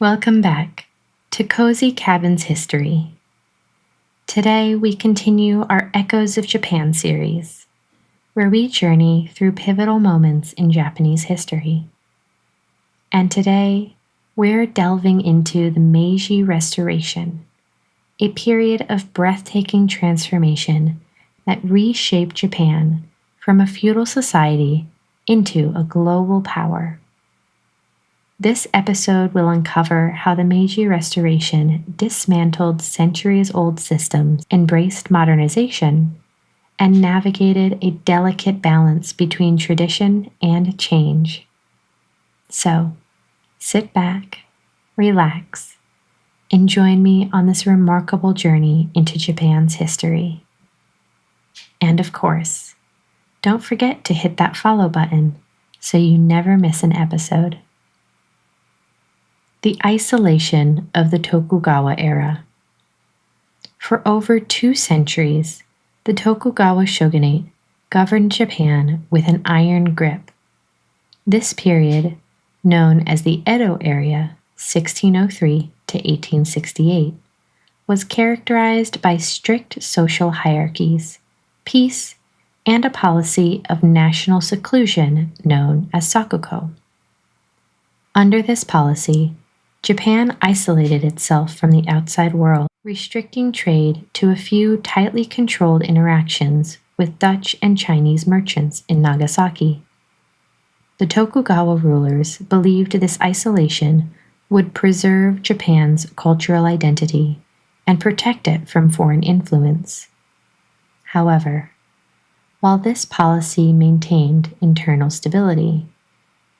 Welcome back to Cozy Cabins History. Today we continue our Echoes of Japan series, where we journey through pivotal moments in Japanese history. And today we're delving into the Meiji Restoration, a period of breathtaking transformation that reshaped Japan from a feudal society into a global power. This episode will uncover how the Meiji Restoration dismantled centuries-old systems, embraced modernization, and navigated a delicate balance between tradition and change. So, sit back, relax, and join me on this remarkable journey into Japan's history. And of course, don't forget to hit that follow button so you never miss an episode. The isolation of the Tokugawa era. For over 2 centuries, the Tokugawa Shogunate governed Japan with an iron grip. This period, known as the Edo era, 1603 to 1868, was characterized by strict social hierarchies, peace, and a policy of national seclusion known as sakuko. Under this policy, Japan isolated itself from the outside world, restricting trade to a few tightly controlled interactions with Dutch and Chinese merchants in Nagasaki. The Tokugawa rulers believed this isolation would preserve Japan's cultural identity and protect it from foreign influence. However, while this policy maintained internal stability,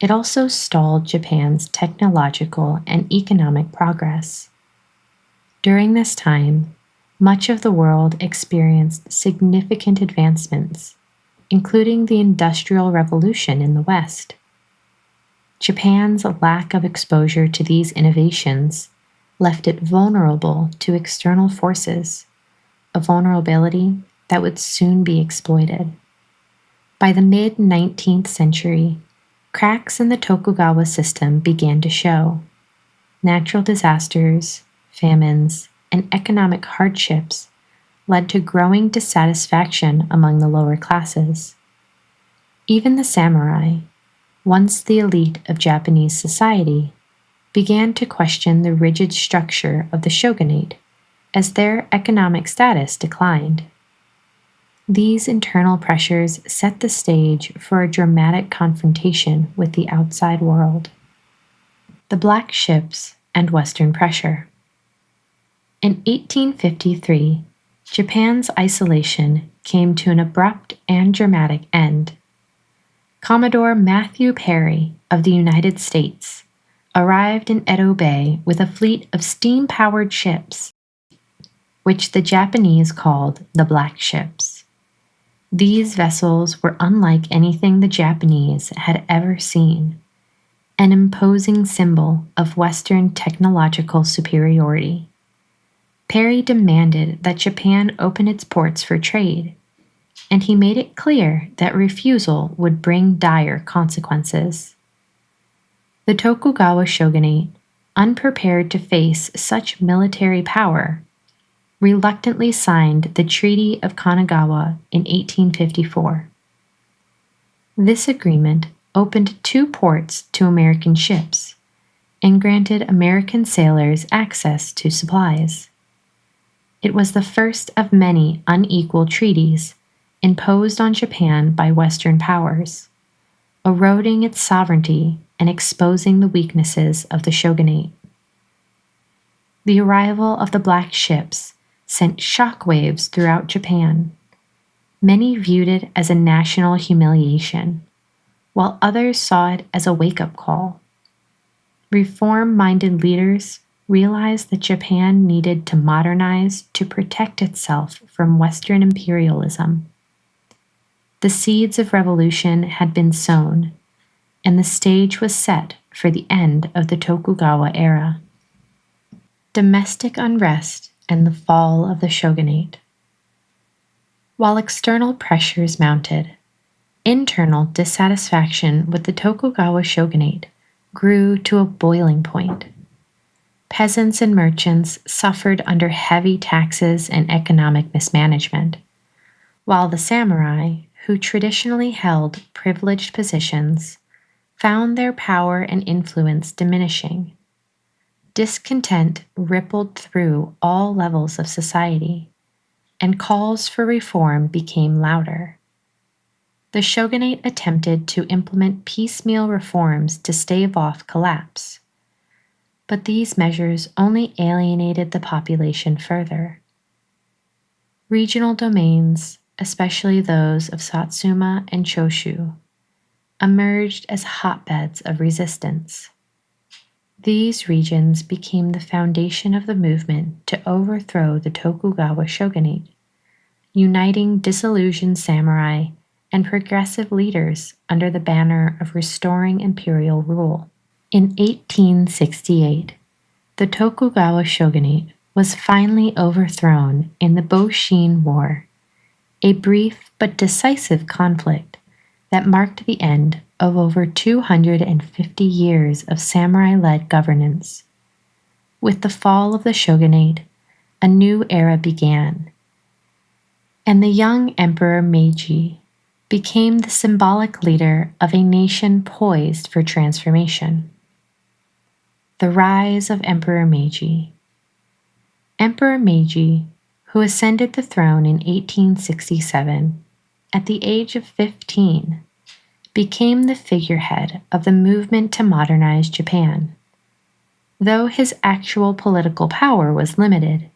it also stalled Japan's technological and economic progress. During this time, much of the world experienced significant advancements, including the Industrial Revolution in the West. Japan's lack of exposure to these innovations left it vulnerable to external forces, a vulnerability that would soon be exploited. By the mid-19th century, cracks in the Tokugawa system began to show. Natural disasters, famines, and economic hardships led to growing dissatisfaction among the lower classes. Even the samurai, once the elite of Japanese society, began to question the rigid structure of the shogunate as their economic status declined. These internal pressures set the stage for a dramatic confrontation with the outside world. The Black Ships and Western Pressure. In 1853, Japan's isolation came to an abrupt and dramatic end. Commodore Matthew Perry of the United States arrived in Edo Bay with a fleet of steam-powered ships, which the Japanese called the Black Ships. These vessels were unlike anything the Japanese had ever seen, an imposing symbol of Western technological superiority. Perry demanded that Japan open its ports for trade, and he made it clear that refusal would bring dire consequences. The Tokugawa shogunate, unprepared to face such military power, reluctantly signed the Treaty of Kanagawa in 1854. This agreement opened 2 ports to American ships and granted American sailors access to supplies. It was the first of many unequal treaties imposed on Japan by Western powers, eroding its sovereignty and exposing the weaknesses of the shogunate. The arrival of the Black Ships sent shockwaves throughout Japan. Many viewed it as a national humiliation, while others saw it as a wake-up call. Reform-minded leaders realized that Japan needed to modernize to protect itself from Western imperialism. The seeds of revolution had been sown, and the stage was set for the end of the Tokugawa era. Domestic unrest and the fall of the shogunate. While external pressures mounted, internal dissatisfaction with the Tokugawa shogunate grew to a boiling point. peasants and merchants suffered under heavy taxes and economic mismanagement, while the samurai, who traditionally held privileged positions, found their power and influence diminishing. Discontent rippled through all levels of society, and calls for reform became louder. The shogunate attempted to implement piecemeal reforms to stave off collapse, but these measures only alienated the population further. Regional domains, especially those of Satsuma and Choshu, emerged as hotbeds of resistance. These regions became the foundation of the movement to overthrow the Tokugawa shogunate, uniting disillusioned samurai and progressive leaders under the banner of restoring imperial rule. In 1868, the Tokugawa shogunate was finally overthrown in the Boshin War, a brief but decisive conflict that marked the end of over 250 years of samurai-led governance. With the fall of the shogunate, a new era began, and the young Emperor Meiji became the symbolic leader of a nation poised for transformation. The rise of Emperor Meiji. Emperor Meiji, who ascended the throne in 1867 at the age of 15, became the figurehead of the movement to modernize Japan. Though his actual political power was limited,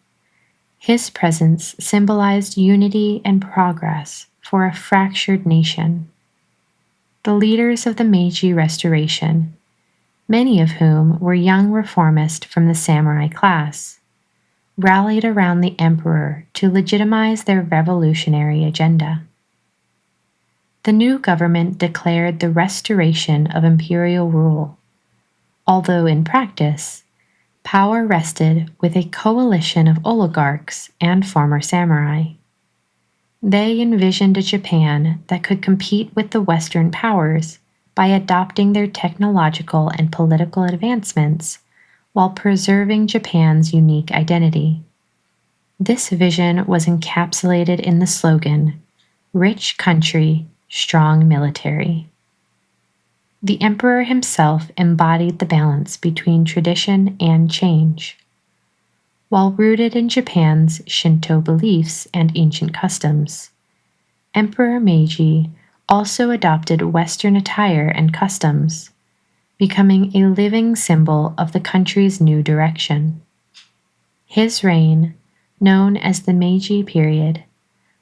his presence symbolized unity and progress for a fractured nation. The leaders of the Meiji Restoration, many of whom were young reformists from the samurai class, rallied around the emperor to legitimize their revolutionary agenda. The new government declared the restoration of imperial rule, although in practice, power rested with a coalition of oligarchs and former samurai. They envisioned a Japan that could compete with the Western powers by adopting their technological and political advancements while preserving Japan's unique identity. This vision was encapsulated in the slogan, "Rich country, strong military." The emperor himself embodied the balance between tradition and change. While rooted in Japan's Shinto beliefs and ancient customs, Emperor Meiji also adopted Western attire and customs, becoming a living symbol of the country's new direction. His reign, known as the Meiji period,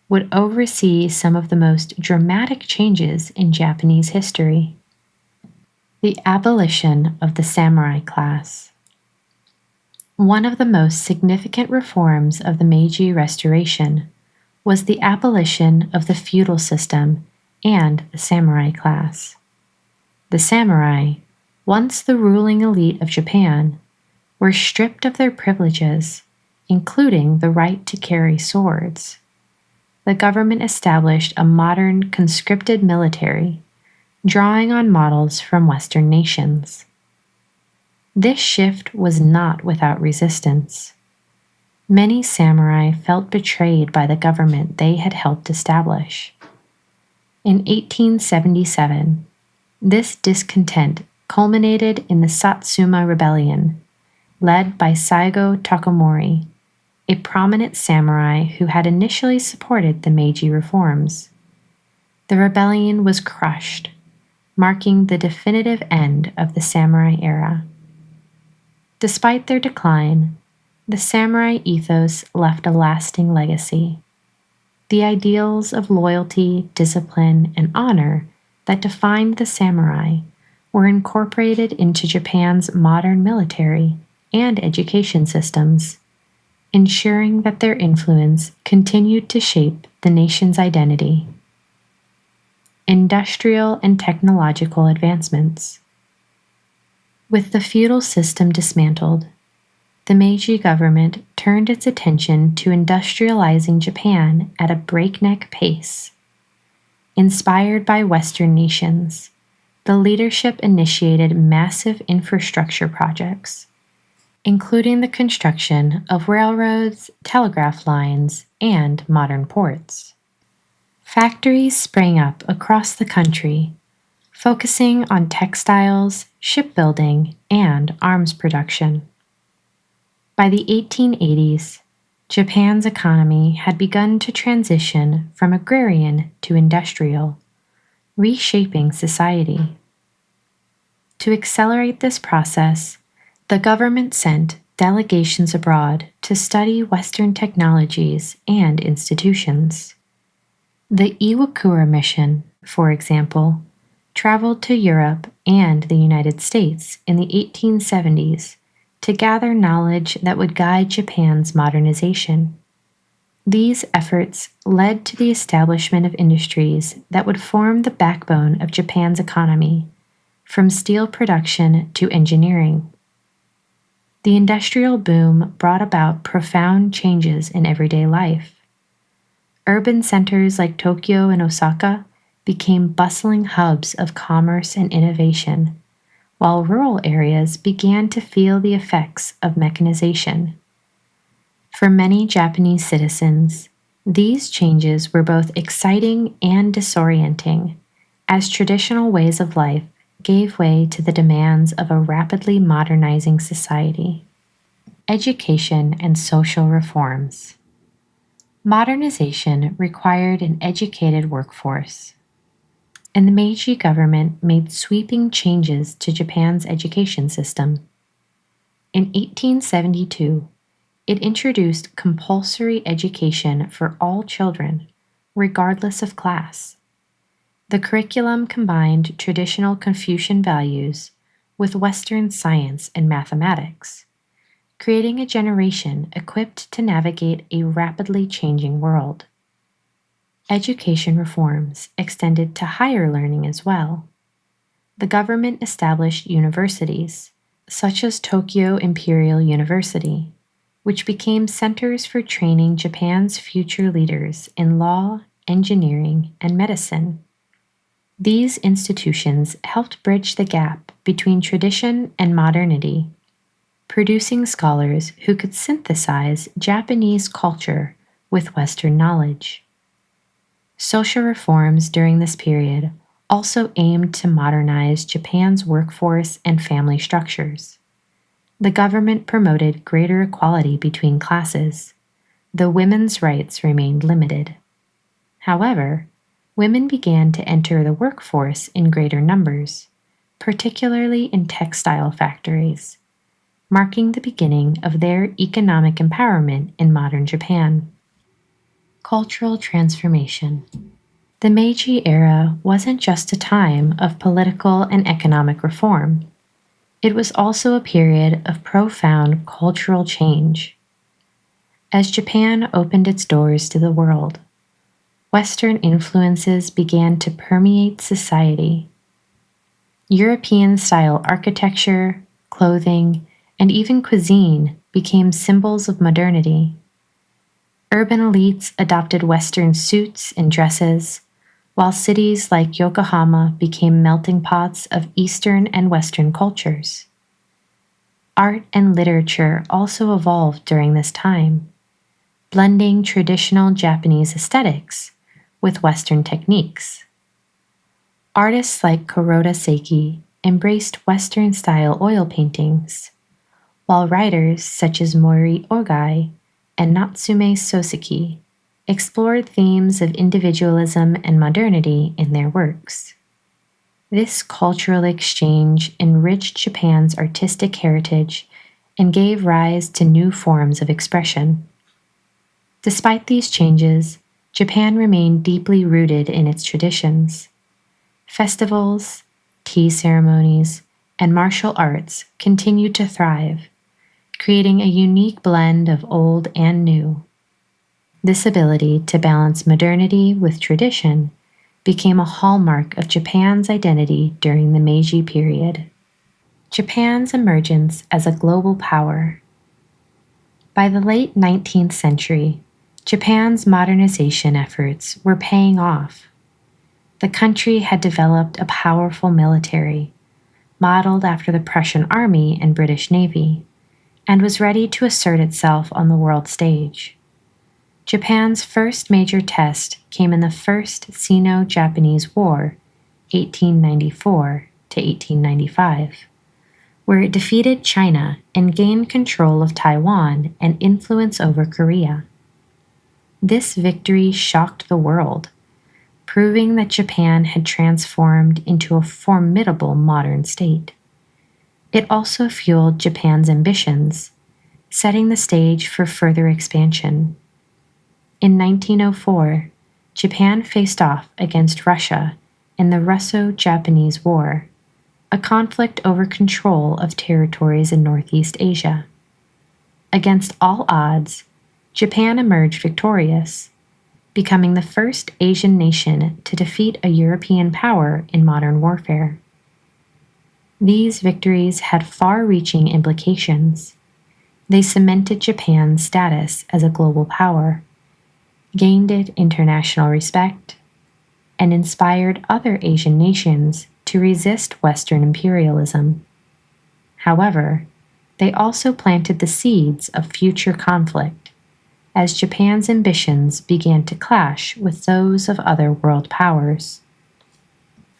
would oversee some of the most dramatic changes in Japanese history. The abolition of the samurai class. One of the most significant reforms of the Meiji Restoration was the abolition of the feudal system and the samurai class. The samurai, once the ruling elite of Japan, were stripped of their privileges, including the right to carry swords. The government established a modern conscripted military, drawing on models from Western nations. This shift was not without resistance. Many samurai felt betrayed by the government they had helped establish. In 1877, this discontent culminated in the Satsuma Rebellion, led by Saigo Takamori, a prominent samurai who had initially supported the Meiji reforms. The rebellion was crushed, marking the definitive end of the samurai era. Despite their decline, the samurai ethos left a lasting legacy. The ideals of loyalty, discipline, and honor that defined the samurai were incorporated into Japan's modern military and education systems, ensuring that their influence continued to shape the nation's identity. Industrial and technological advancements. With the feudal system dismantled, the Meiji government turned its attention to industrializing Japan at a breakneck pace. Inspired by Western nations, the leadership initiated massive infrastructure projects, including the construction of railroads, telegraph lines, and modern ports. Factories sprang up across the country, focusing on textiles, shipbuilding, and arms production. By the 1880s, Japan's economy had begun to transition from agrarian to industrial, reshaping society. To accelerate this process, the government sent delegations abroad to study Western technologies and institutions. The Iwakura mission, for example, traveled to Europe and the United States in the 1870s to gather knowledge that would guide Japan's modernization. These efforts led to the establishment of industries that would form the backbone of Japan's economy, from steel production to engineering. The industrial boom brought about profound changes in everyday life. Urban centers like Tokyo and Osaka became bustling hubs of commerce and innovation, while rural areas began to feel the effects of mechanization. For many Japanese citizens, these changes were both exciting and disorienting, as traditional ways of life gave way to the demands of a rapidly modernizing society. Education and social reforms. Modernization required an educated workforce, and the Meiji government made sweeping changes to Japan's education system. In 1872, it introduced compulsory education for all children, regardless of class. The curriculum combined traditional Confucian values with Western science and mathematics, creating a generation equipped to navigate a rapidly changing world. Education reforms extended to higher learning as well. The government established universities, such as Tokyo Imperial University, which became centers for training Japan's future leaders in law, engineering, and medicine. These institutions helped bridge the gap between tradition and modernity, producing scholars who could synthesize Japanese culture with Western knowledge. Social reforms during this period also aimed to modernize Japan's workforce and family structures. The government promoted greater equality between classes, though women's rights remained limited. However, women began to enter the workforce in greater numbers, particularly in textile factories, marking the beginning of their economic empowerment in modern Japan. Cultural transformation. The Meiji era wasn't just a time of political and economic reform. It was also a period of profound cultural change. As Japan opened its doors to the world, Western influences began to permeate society. European-style architecture, clothing, and even cuisine became symbols of modernity. Urban elites adopted Western suits and dresses, while cities like Yokohama became melting pots of Eastern and Western cultures. Art and literature also evolved during this time, blending traditional Japanese aesthetics with Western techniques. Artists like Kuroda Seki embraced Western-style oil paintings, while writers such as Mori Ogai and Natsume Soseki explored themes of individualism and modernity in their works. This cultural exchange enriched Japan's artistic heritage and gave rise to new forms of expression. Despite these changes, Japan remained deeply rooted in its traditions. Festivals, tea ceremonies, and martial arts continued to thrive, creating a unique blend of old and new. This ability to balance modernity with tradition became a hallmark of Japan's identity during the Meiji period. Japan's emergence as a global power. By the late 19th century, Japan's modernization efforts were paying off. The country had developed a powerful military, modeled after the Prussian Army and British Navy, and was ready to assert itself on the world stage. Japan's first major test came in the First Sino-Japanese War, 1894 to 1895, where it defeated China and gained control of Taiwan and influence over Korea. This victory shocked the world, proving that Japan had transformed into a formidable modern state. It also fueled Japan's ambitions, setting the stage for further expansion. In 1904, Japan faced off against Russia in the Russo-Japanese War, a conflict over control of territories in Northeast Asia. Against all odds, Japan emerged victorious, becoming the first Asian nation to defeat a European power in modern warfare. These victories had far-reaching implications. They cemented Japan's status as a global power, gained it international respect, and inspired other Asian nations to resist Western imperialism. However, they also planted the seeds of future conflict, as Japan's ambitions began to clash with those of other world powers.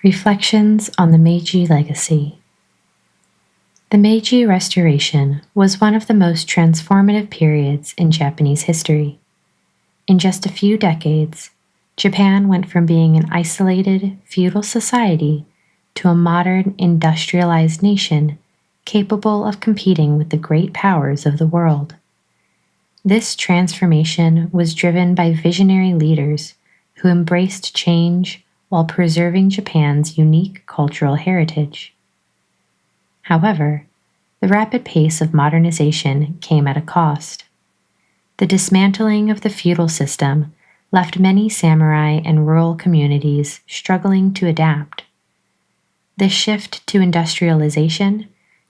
Reflections on the Meiji Legacy. The Meiji Restoration was one of the most transformative periods in Japanese history. In just a few decades, Japan went from being an isolated, feudal society to a modern, industrialized nation capable of competing with the great powers of the world. This transformation was driven by visionary leaders who embraced change while preserving Japan's unique cultural heritage. However, the rapid pace of modernization came at a cost. The dismantling of the feudal system left many samurai and rural communities struggling to adapt. This shift to industrialization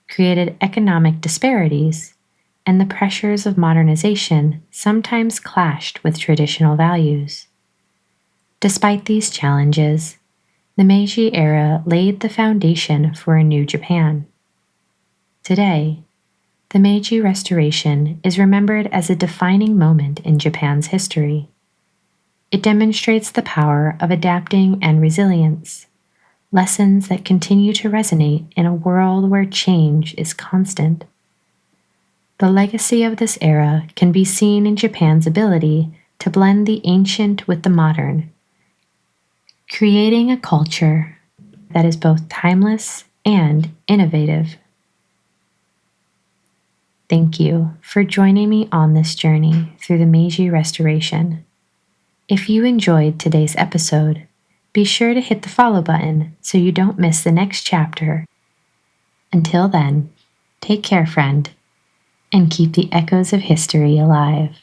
created economic disparities, and the pressures of modernization sometimes clashed with traditional values. Despite these challenges, the Meiji era laid the foundation for a new Japan. Today, the Meiji Restoration is remembered as a defining moment in Japan's history. It demonstrates the power of adapting and resilience, lessons that continue to resonate in a world where change is constant. The legacy of this era can be seen in Japan's ability to blend the ancient with the modern, creating a culture that is both timeless and innovative. Thank you for joining me on this journey through the Meiji Restoration. If you enjoyed today's episode, be sure to hit the follow button so you don't miss the next chapter. Until then, take care, friend, and keep the echoes of history alive.